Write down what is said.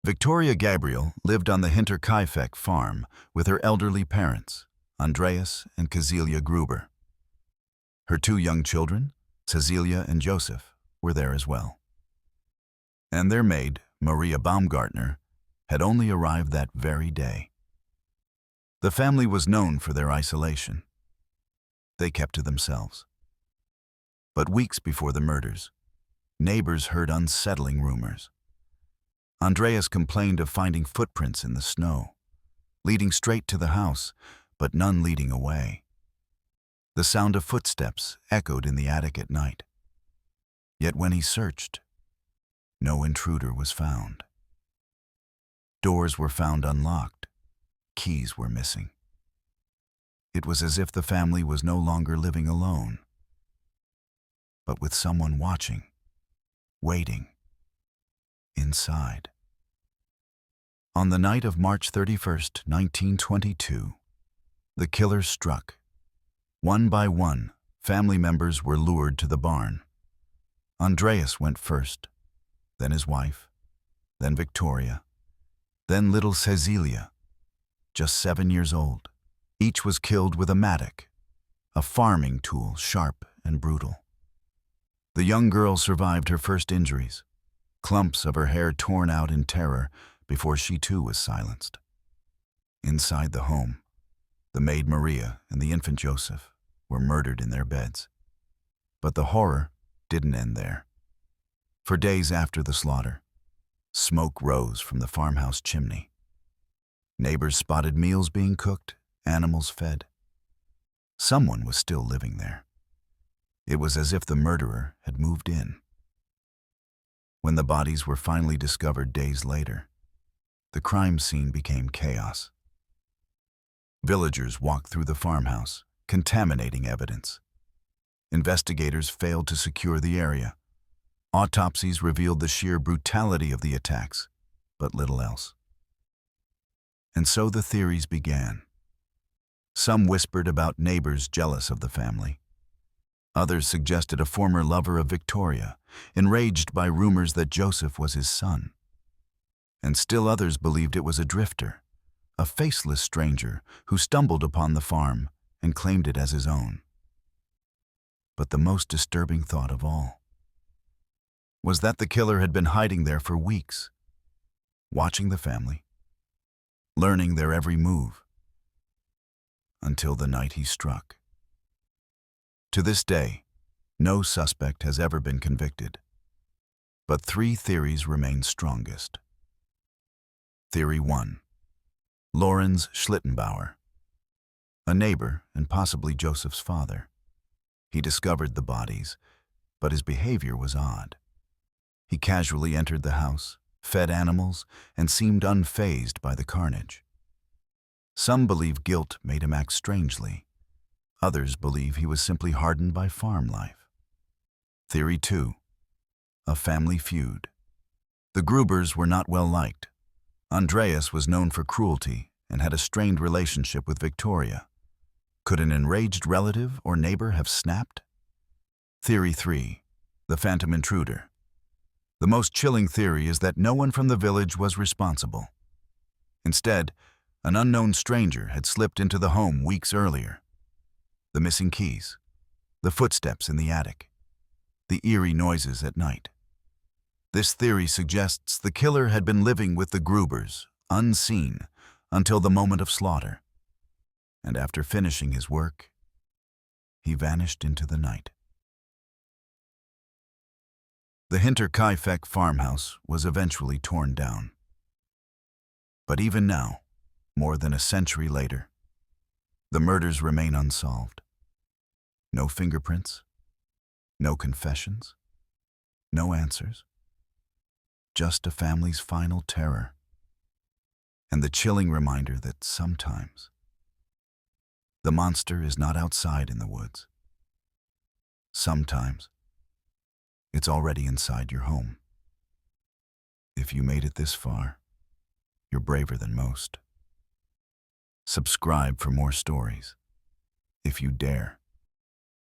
Victoria Gabriel lived on the Hinterkaifeck farm with her elderly parents, Andreas and Cecilia Gruber. Her two young children, Cecilia and Joseph, were there as well. And their maid, Maria Baumgartner, had only arrived that very day. The family was known for their isolation. They kept to themselves. But weeks before the murders, neighbors heard unsettling rumors. Andreas complained of finding footprints in the snow, leading straight to the house, but none leading away. The sound of footsteps echoed in the attic at night. Yet when he searched, no intruder was found. Doors were found unlocked. Keys were missing. It was as if the family was no longer living alone, but with someone watching, waiting, inside. On the night of March 31st, 1922, the killer struck. One by one, family members were lured to the barn. Andreas went first, then his wife, then Victoria, then little Cecilia, just 7 years old. Each was killed with a mattock, a farming tool sharp and brutal. The young girl survived her first injuries, clumps of her hair torn out in terror before she too was silenced. Inside the home, the maid Maria and the infant Joseph were murdered in their beds. But the horror didn't end there. For days after the slaughter, smoke rose from the farmhouse chimney. Neighbors spotted meals being cooked, animals fed. Someone was still living there. It was as if the murderer had moved in. When the bodies were finally discovered days later, the crime scene became chaos. Villagers walked through the farmhouse, contaminating evidence. Investigators failed to secure the area. Autopsies revealed the sheer brutality of the attacks, but little else. And so the theories began. Some whispered about neighbors jealous of the family. Others suggested a former lover of Victoria, enraged by rumors that Joseph was his son. And still others believed it was a drifter, a faceless stranger who stumbled upon the farm and claimed it as his own. But the most disturbing thought of all was that the killer had been hiding there for weeks, watching the family, learning their every move, until the night he struck. To this day, no suspect has ever been convicted, but 3 theories remain strongest. Theory 1. Lorenz Schlittenbauer, a neighbor and possibly Joseph's father. He discovered the bodies, but his behavior was odd. He casually entered the house, fed animals, and seemed unfazed by the carnage. Some believe guilt made him act strangely. Others believe he was simply hardened by farm life. Theory 2. A family feud. The Grubers were not well liked. Andreas was known for cruelty and had a strained relationship with Victoria. Could an enraged relative or neighbor have snapped? Theory 3. The phantom intruder. The most chilling theory is that no one from the village was responsible. Instead, an unknown stranger had slipped into the home weeks earlier. The missing keys, the footsteps in the attic, the eerie noises at night. This theory suggests the killer had been living with the Grubers, unseen, until the moment of slaughter. And after finishing his work, he vanished into the night. The Hinterkaifeck farmhouse was eventually torn down. But even now, more than a century later, the murders remain unsolved. No fingerprints, no confessions, no answers. Just a family's final terror, and the chilling reminder that sometimes the monster is not outside in the woods. Sometimes it's already inside your home. If you made it this far, you're braver than most. Subscribe for more stories, if you dare.